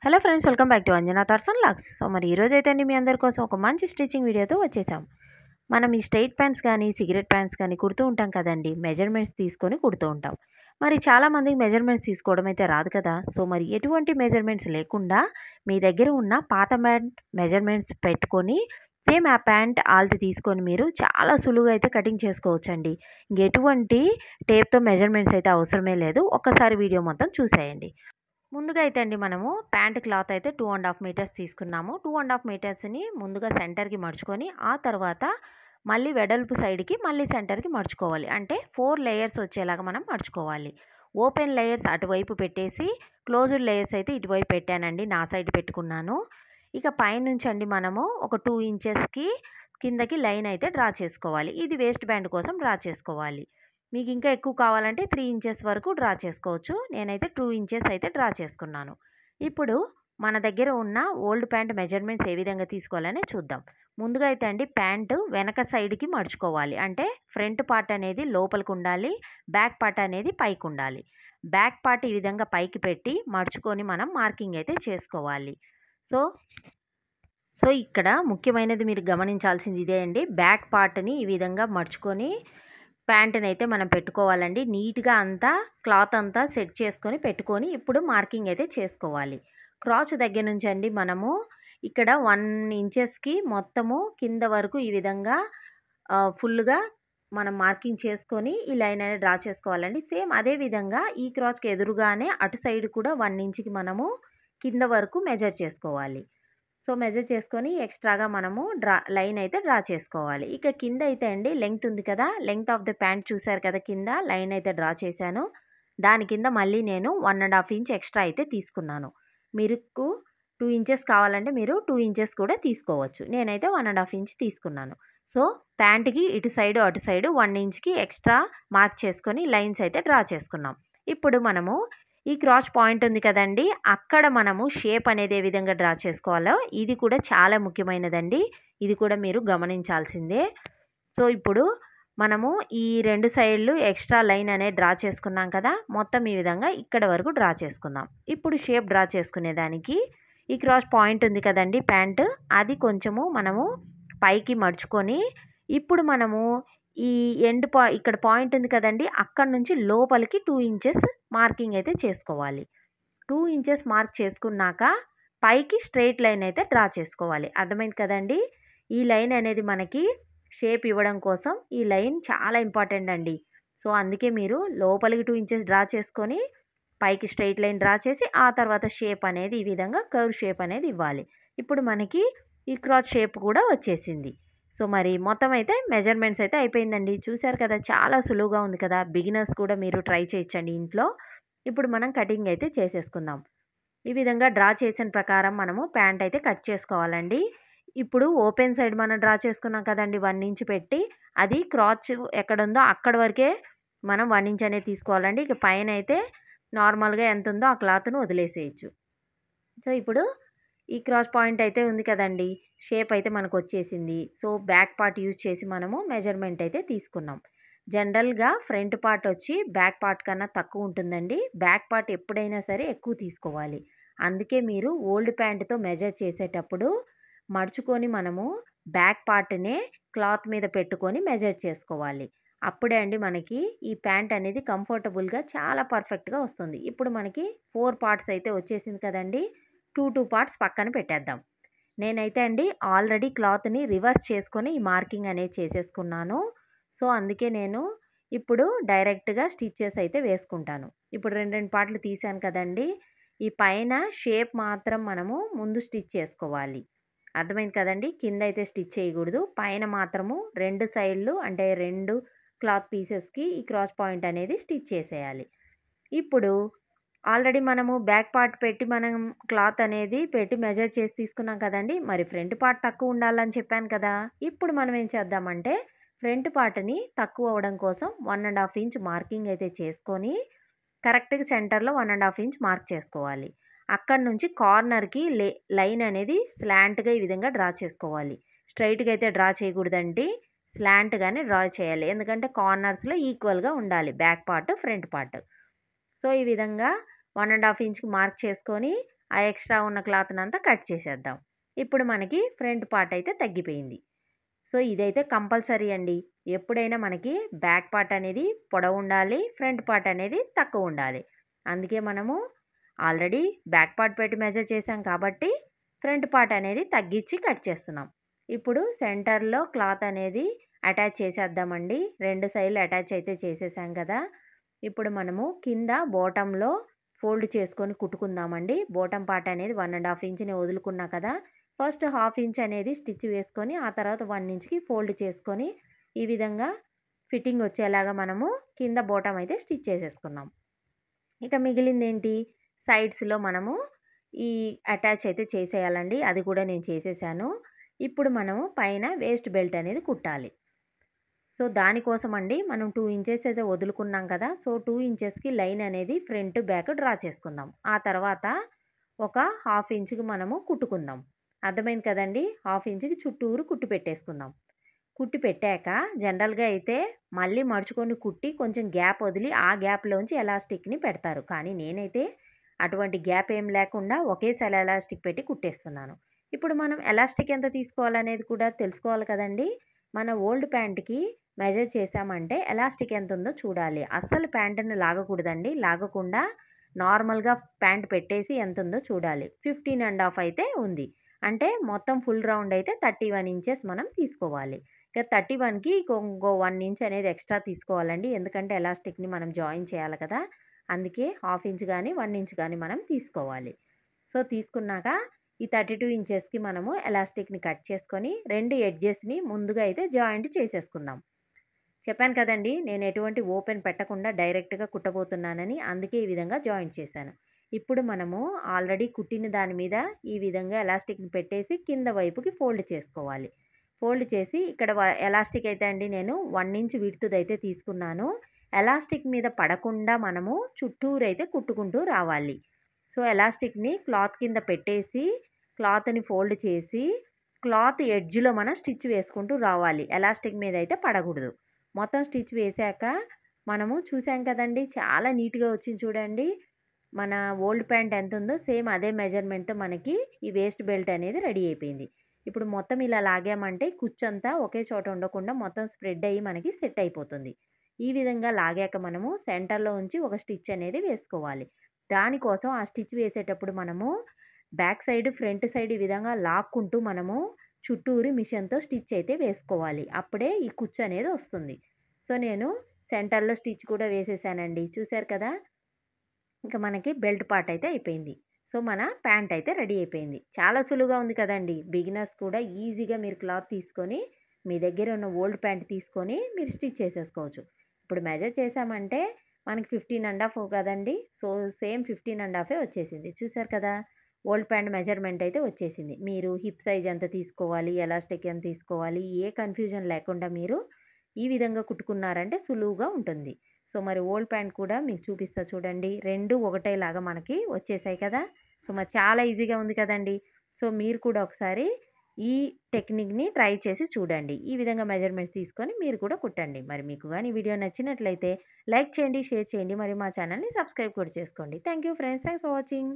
Hello friends, welcome back to Anjana thoughts and logs. So మరి ఈరోజు అయితే అండి మీ అందరి కోసం ఒక మంచి స్టిచ్చింగ్ వీడియోతో వచ్చేసాం. మనం ఈ స్ట్రైట్ ప్యాంట్స్ కానీ సిగరెట్ ప్యాంట్స్ కానీ కుడుతూ ఉంటాం కదండి. మెజర్మెంట్స్ తీసుకొని కుడుతూ ఉంటాం. మరి చాలామందికి మెజర్మెంట్స్ తీసుకోవడం అయితే రాదు కదా. సో మరి ఎటువంటి మెజర్మెంట్స్ లేకుండా మీ దగ్గర ఉన్న పాత ప్యాంట్ మెజర్మెంట్స్ పెట్టుకొని సేమ్ ఆ ప్యాంట్ ఆల్ది తీసుకొని మీరు చాలా సులువుగా అయితే కటింగ్ చేసుకోవచ్చండి. ఎటువంటి టేప్తో మెజర్మెంట్స్ అయితే అవసరమే లేదు. ఒక్కసారి వీడియో మొత్తం చూసేయండి. ముందుగా అయితే అండి మనము ప్యాంట్ క్లాత్ అయితే 2.5 మీటర్స్ తీసుకున్నాము. 2.5 మీటర్స్ని ముందుగా సెంటర్కి మడుచుకొని ఆ తర్వాత మళ్ళీ వెడల్పు సైడ్కి మళ్ళీ సెంటర్కి మడుచుకోవాలి. అంటే 4 లేయర్స్ వచ్చేలాగా మనం మడుచుకోవాలి. ఓపెన్ లేయర్స్ అటువైపు పెట్టేసి క్లోజ్డ్ లేయర్స్ అయితే ఇటువైపు పెట్టానండి. నా సైడ్ పెట్టుకున్నాను. ఇక పైనుంచి అండి మనము ఒక 2 ఇంచెస్కి కిందకి లైన్ అయితే డ్రా చేసుకోవాలి. ఇది వేస్ట్ బ్యాండ్ కోసం డ్రా చేసుకోవాలి. మీకు ఇంకా ఎక్కువ కావాలంటే 3 ఇంచెస్ వరకు డ్రా చేసుకోవచ్చు. నేనైతే 2 ఇంచెస్ అయితే డ్రా చేసుకున్నాను. ఇప్పుడు మన దగ్గర ఉన్న ఓల్డ్ ప్యాంట్ మెజర్మెంట్స్ ఏ విధంగా తీసుకోవాలని చూద్దాం. ముందుగా అయితే అండి ప్యాంటు వెనక సైడ్కి మడుచుకోవాలి. అంటే ఫ్రంట్ పార్ట్ అనేది లోపలికి ఉండాలి, బ్యాక్ పార్ట్ అనేది పైకి ఉండాలి. బ్యాక్ పార్ట్ ఈ విధంగా పైకి పెట్టి మడుచుకొని మనం మార్కింగ్ అయితే చేసుకోవాలి. సో ఇక్కడ ముఖ్యమైనది మీరు గమనించాల్సింది ఇదే అండి. బ్యాక్ పార్ట్ని ఈ విధంగా మడుచుకొని ప్యాంటుని అయితే మనం పెట్టుకోవాలండి. నీట్గా అంతా క్లాత్ అంతా సెట్ చేసుకొని పెట్టుకొని ఇప్పుడు మార్కింగ్ అయితే చేసుకోవాలి. క్రాచ్ దగ్గర నుంచి అండి మనము ఇక్కడ 1 ఇంచెస్కి మొత్తము కింద వరకు ఈ విధంగా ఫుల్గా మనం మార్కింగ్ చేసుకొని ఈ లైన్ అనేది డ్రా చేసుకోవాలండి. సేమ్ అదే విధంగా ఈ క్రాచ్కి ఎదురుగానే అటు సైడ్ కూడా 1 ఇంచ్కి మనము కింద వరకు మెజర్ చేసుకోవాలి. సో మెజర్ చేసుకొని ఎక్స్ట్రాగా మనము లైన్ అయితే డ్రా చేసుకోవాలి. ఇక కింద అయితే అండి లెంగ్త్ ఉంది కదా, లెంగ్త్ ఆఫ్ ద ప్యాంట్ చూసారు కదా, కింద లైన్ అయితే డ్రా చేశాను. దాని కింద మళ్ళీ నేను 1.5 ఇంచ్ ఎక్స్ట్రా అయితే తీసుకున్నాను. మీకు 2 ఇంచెస్ కావాలంటే మీరు 2 ఇంచెస్ కూడా తీసుకోవచ్చు. నేనైతే 1.5 ఇంచ్ తీసుకున్నాను. సో ప్యాంట్కి ఇటు సైడు అటు సైడు 1 ఇంచ్కి ఎక్స్ట్రా మార్క్ చేసుకొని లైన్స్ అయితే డ్రా చేసుకున్నాం. ఇప్పుడు మనము ఈ క్రాచ్ పాయింట్ ఉంది కదండి, అక్కడ మనము షేప్ అనేది ఏ విధంగా డ్రా చేసుకోవాలో ఇది కూడా చాలా ముఖ్యమైనదండి. ఇది కూడా మీరు గమనించాల్సిందే. సో ఇప్పుడు మనము ఈ 2 సైడ్లు ఎక్స్ట్రా లైన్ అనేది డ్రా చేసుకున్నాం కదా, మొత్తం ఈ విధంగా ఇక్కడ వరకు డ్రా చేసుకుందాం. ఇప్పుడు షేప్ డ్రా చేసుకునేదానికి ఈ క్రాచ్ పాయింట్ ఉంది కదండి ప్యాంట్, అది కొంచెము మనము పైకి మడుచుకొని ఇప్పుడు మనము ఈ ఇక్కడ పాయింట్ ఉంది కదండి, అక్కడ నుంచి లోపలికి 2 ఇంచెస్ మార్కింగ్ అయితే చేసుకోవాలి. 2 ఇంచెస్ మార్క్ చేసుకున్నాక పైకి స్ట్రైట్ లైన్ అయితే డ్రా చేసుకోవాలి. అర్థమైంది కదండి. ఈ లైన్ అనేది మనకి షేప్ ఇవ్వడం కోసం ఈ లైన్ చాలా ఇంపార్టెంట్ అండి. సో అందుకే మీరు లోపలికి 2 ఇంచెస్ డ్రా చేసుకొని పైకి స్ట్రైట్ లైన్ డ్రా చేసి ఆ తర్వాత షేప్ అనేది ఈ విధంగా కర్వ్ షేప్ అనేది ఇవ్వాలి. ఇప్పుడు మనకి ఈ క్రాచ్ షేప్ కూడా వచ్చేసింది. సో మరి మొత్తం అయితే మెజర్మెంట్స్ అయితే అయిపోయిందండి. చూసారు కదా, చాలా సులువుగా ఉంది కదా. బిగినర్స్ కూడా మీరు ట్రై చేయొచ్చండి ఇంట్లో. ఇప్పుడు మనం కటింగ్ అయితే చేసేసుకుందాం. ఈ విధంగా డ్రా చేసిన ప్రకారం మనము ప్యాంట్ అయితే కట్ చేసుకోవాలండి. ఇప్పుడు ఓపెన్ సైడ్ మనం డ్రా చేసుకున్నాం కదండి 1 ఇంచ్ పెట్టి, అది క్రాచ్ ఎక్కడుందో అక్కడ వరకే మనం 1 ఇంచ్ అనేది తీసుకోవాలండి. ఇక పైన అయితే నార్మల్గా ఎంత ఉందో ఆ క్లాత్ను వదిలేసేయచ్చు. సో ఇప్పుడు ఈ క్రాస్ పాయింట్ అయితే ఉంది కదండి, షేప్ అయితే మనకు వచ్చేసింది. సో బ్యాక్ పార్ట్ యూజ్ చేసి మనము మెజర్మెంట్ అయితే తీసుకున్నాం. జనరల్గా ఫ్రంట్ పార్ట్ వచ్చి బ్యాక్ పార్ట్ కన్నా తక్కువ ఉంటుందండి. బ్యాక్ పార్ట్ ఎప్పుడైనా సరే ఎక్కువ తీసుకోవాలి. అందుకే మీరు ఓల్డ్ ప్యాంట్తో మెజర్ చేసేటప్పుడు మడుచుకొని మనము బ్యాక్ పార్ట్నే క్లాత్ మీద పెట్టుకొని మెజర్ చేసుకోవాలి. అప్పుడే అండి మనకి ఈ ప్యాంట్ అనేది కంఫర్టబుల్గా చాలా పర్ఫెక్ట్గా వస్తుంది. ఇప్పుడు మనకి 4 పార్ట్స్ అయితే వచ్చేసింది కదండి. 2 పార్ట్స్ పక్కన పెట్టేద్దాం. నేనైతే అండి ఆల్రెడీ క్లాత్ని రివర్స్ చేసుకొని ఈ మార్కింగ్ అనేది చేసేసుకున్నాను. సో అందుకే నేను ఇప్పుడు డైరెక్ట్గా స్టిచ్చెస్ అయితే వేసుకుంటాను. ఇప్పుడు 2 పార్ట్లు తీసాను కదండి, ఈ పైన షేప్ మాత్రం మనము ముందు స్టిచ్ చేసుకోవాలి. అర్థమైంది కదండి. కింద అయితే స్టిచ్ చేయకూడదు, పైన మాత్రము 2 సైడ్లు అంటే 2 క్లాత్ పీసెస్కి ఈ క్రాస్ పాయింట్ అనేది స్టిచ్ చేసేయాలి. ఇప్పుడు ఆల్రెడీ మనము బ్యాక్ పార్ట్ పెట్టి మనం క్లాత్ అనేది పెట్టి మెజర్ చేసి తీసుకున్నాం కదండి. మరి ఫ్రంట్ పార్ట్ తక్కువ ఉండాలని చెప్పాను కదా. ఇప్పుడు మనం ఏం చేద్దామంటే ఫ్రంట్ పార్ట్ని తక్కువ అవ్వడం కోసం 1.5 ఇంచ్ మార్కింగ్ అయితే చేసుకొని కరెక్ట్గా సెంటర్లో 1.5 ఇంచ్ మార్క్ చేసుకోవాలి. అక్కడ నుంచి కార్నర్కి లైన్ అనేది స్లాంట్గా ఈ విధంగా డ్రా చేసుకోవాలి. స్ట్రైట్గా అయితే డ్రా చేయకూడదండి, స్లాంట్గానే డ్రా చేయాలి. ఎందుకంటే కార్నర్స్లో ఈక్వల్గా ఉండాలి back part front part. So ఈ విధంగా 1.5 ఇంచ్కి మార్క్ చేసుకొని ఆ ఎక్స్ట్రా ఉన్న క్లాత్‌నంతా కట్ చేసేద్దాం. ఇప్పుడు మనకి ఫ్రంట్ పార్ట్ అయితే తగ్గిపోయింది. సో, ఇదైతే కంపల్సరీ అండి. ఎప్పుడైనా మనకి బ్యాక్ పార్ట్ అనేది పొడవుండాలి. ఫ్రంట్ పార్ట్ అనేది తక్కువుండాలి. అందుకే మనము ఆల్రెడీ బ్యాక్ పార్ట్ పెట్టి మెజర్ చేసాం కాబట్టి ఫ్రంట్ పార్ట్ అనేది తగ్గించి కట్ చేస్తున్నాం. ఇప్పుడు సెంటర్‌లో క్లాత్ అనేది అటాచ్ చేసేద్దామండి. 2 సైడ్‌లు అటాచ్ అయితే చేసేసాం కదా! ఇప్పుడు మనము కింద బాటమ్‌లో ఫోల్డ్ చేసుకొని కుట్టుకుందామండి. బాటమ్ పార్ట్ అనేది 1 ½ ఇంచ్‌ని వదులుకున్నా కదా! ఫస్ట్ ½ ఇంచ్ అనేది స్టిచ్ వేసుకొని ఆ తర్వాత 1 ఇంచ్‌కి ఫోల్డ్ చేసుకొని ఈ విధంగా ఫిట్టింగ్ వచ్చేలాగా మనము కింద బాటమ్ అయితే స్టిచ్ చేసేసుకున్నాం. ఇక మిగిలిందేంటి సైడ్స్‌లో మనము ఈ అటాచ్ అయితే చేసేయాలండి. అది కూడా నేను చేసేసాను. ఇప్పుడు మనము పైన వేస్ట్ బెల్ట్ అనేది కుట్టాలి. సో, దానికోసం అండి మనం 2 ఇంచెస్ అయితే వదులుకున్నాం కదా! సో, 2 ఇంచెస్‌కి లైన్ అనేది ఫ్రంట్, బ్యాక్ డ్రా చేసుకుందాం. ఆ తర్వాత ఒక ½ ఇంచ్‌కి మనము కుట్టుకుందాం. అర్థమైంది కదండీ! ½ ఇంచ్‌కి చుట్టూరు కుట్టు పెట్టేసుకుందాం. కుట్టి పెట్టాక జనరల్‌గా అయితే మళ్ళీ మడుచుకొని కుట్టి కొంచెం గ్యాప్ వదిలి ఆ గ్యాప్‌లోంచి ఎలాస్టిక్‌ని పెడతారు. కానీ నేనైతే అటువంటి గ్యాప్ ఏం లేకుండా ఒకేసారి ఎలాస్టిక్ పెట్టి కుట్టేస్తున్నాను. ఇప్పుడు మనం ఎలాస్టిక్ ఎంత తీసుకోవాలనేది కూడా తెలుసుకోవాలి కదండీ! మన ఓల్డ్ ప్యాంట్‌కి మెజర్ చేశామంటే ఎలాస్టిక్ ఎంతుందో చూడాలి. అస్సలు ప్యాంటుని లాగకూడదండి. లాగకుండా నార్మల్‌గా ప్యాంట్ పెట్టేసి ఎంతుందో చూడాలి. 15 ½ అయితే ఉంది. అంటే మొత్తం ఫుల్ రౌండ్ అయితే 31 ఇంచెస్ మనం తీసుకోవాలి. ఇక 31కి ఇంకో 1 ఇంచ్ అనేది ఎక్స్ట్రా తీసుకోవాలండి. ఎందుకంటే ఎలాస్టిక్‌ని మనం జాయిన్ చేయాలి కదా! అందుకే ½ ఇంచ్ గాని, 1 ఇంచ్ గాని మనం తీసుకోవాలి. సో, తీసుకున్నాక ఈ 32 ఇంచెస్‌కి మనము ఎలాస్టిక్‌ని కట్ చేసుకొని 2 ఎడ్జెస్‌ని ముందుగా అయితే జాయింట్ చేసేసుకుందాం. చెప్పాను కదండీ! నేను ఎటువంటి ఓపెన్ పెట్టకుండా డైరెక్ట్‌గా కుట్టబోతున్నానని. అందుకే ఈ విధంగా జాయింట్ చేశాను. ఇప్పుడు మనము ఆల్రెడీ కుట్టిన దాని మీద ఈ విధంగా ఎలాస్టిక్‌ని పెట్టేసి కింద వైపుకి ఫోల్డ్ చేసుకోవాలి. ఫోల్డ్ చేసి ఇక్కడ ఎలాస్టిక్ అయితే అండి నేను 1 ఇంచ్ విడ్త్‌దైతే తీసుకున్నాను. ఎలాస్టిక్ మీద పడకుండా మనము చుట్టూరైతే కుట్టుకుంటూ రావాలి. సో, ఎలాస్టిక్‌ని క్లాత్ కింద పెట్టేసి క్లాత్‌ని ఫోల్డ్ చేసి క్లాత్ ఎడ్జ్‌లో మనం స్టిచ్ వేసుకుంటూ రావాలి. ఎలాస్టిక్ మీద అయితే పడకూడదు. మొత్తం స్టిచ్ వేశాక మనము చూసాం కదండీ! చాలా నీట్‌గా వచ్చింది చూడండి. మన ఓల్డ్ ప్యాంట్ ఎంతుందో సేమ్ అదే మెజర్‌మెంట్‌తో మనకి ఈ వేస్ట్ బెల్ట్ అనేది రెడీ అయిపోయింది. ఇప్పుడు మొత్తం ఇలా లాగామంటే కుచ్చంతా ఒకే చోట ఉండకుండా మొత్తం స్ప్రెడ్ అయ్యి మనకి సెట్ అయిపోతుంది. ఈ విధంగా లాగాక మనము సెంటర్‌లో ఉంచి ఒక స్టిచ్ అనేది వేసుకోవాలి. దానికోసం ఆ స్టిచ్ వేసేటప్పుడు మనము బ్యాక్ సైడ్, ఫ్రంట్ సైడ్ ఈ విధంగా లాక్కుంటూ మనము చుట్టూరి మిషన్‌తో స్టిచ్ అయితే వేసుకోవాలి. అప్పుడే ఈ కుచ్చు అనేది వస్తుంది. సో, నేను సెంటర్‌లో స్టిచ్ కూడా వేసేసానండి. చూసారు కదా! ఇంక మనకి బెల్ట్ పార్ట్ అయితే అయిపోయింది. సో, మన ప్యాంట్ అయితే రెడీ అయిపోయింది. చాలా సులువుగా ఉంది కదండీ! బిగినర్స్ కూడా ఈజీగా మీరు క్లాత్ తీసుకొని, మీ దగ్గర ఉన్న ఓల్డ్ ప్యాంట్ తీసుకొని మీరు స్టిచ్ చేసేసుకోవచ్చు. ఇప్పుడు మెజర్ చేశామంటే మనకి 15 ½ కదండీ! సో, సేమ్ 15 ½ వచ్చేసింది. చూసారు కదా! ఓల్డ్ ప్యాంట్ మెజర్‌మెంట్ అయితే వచ్చేసింది. మీరు హిప్ సైజ్ ఎంత తీసుకోవాలి, ఎలాస్టిక్ ఎంత తీసుకోవాలి, ఏ కన్‌ఫ్యూజన్ లేకుండా మీరు ఈ విధంగా కుట్టుకున్నారంటే సులువుగా ఉంటుంది. సో, మరి ఓల్డ్ ప్యాంట్ కూడా మీకు చూపిస్తా చూడండి. 2 ఒకటేలాగా మనకి వచ్చేసాయి కదా! సో, మరి చాలా ఈజీగా ఉంది కదండీ! సో, మీరు కూడా ఒకసారి ఈ టెక్నిక్‌ని ట్రై చేసి చూడండి. ఈ విధంగా మెజర్‌మెంట్స్ తీసుకొని మీరు కూడా కుట్టండి. మరి మీకు గాని ఈ వీడియో నచ్చినట్లయితే లైక్ చేయండి, షేర్ చేయండి. మరియు మా ఛానల్‌ని సబ్స్క్రైబ్ కూడా చేసుకోండి. Thank you friends. Thanks for watching.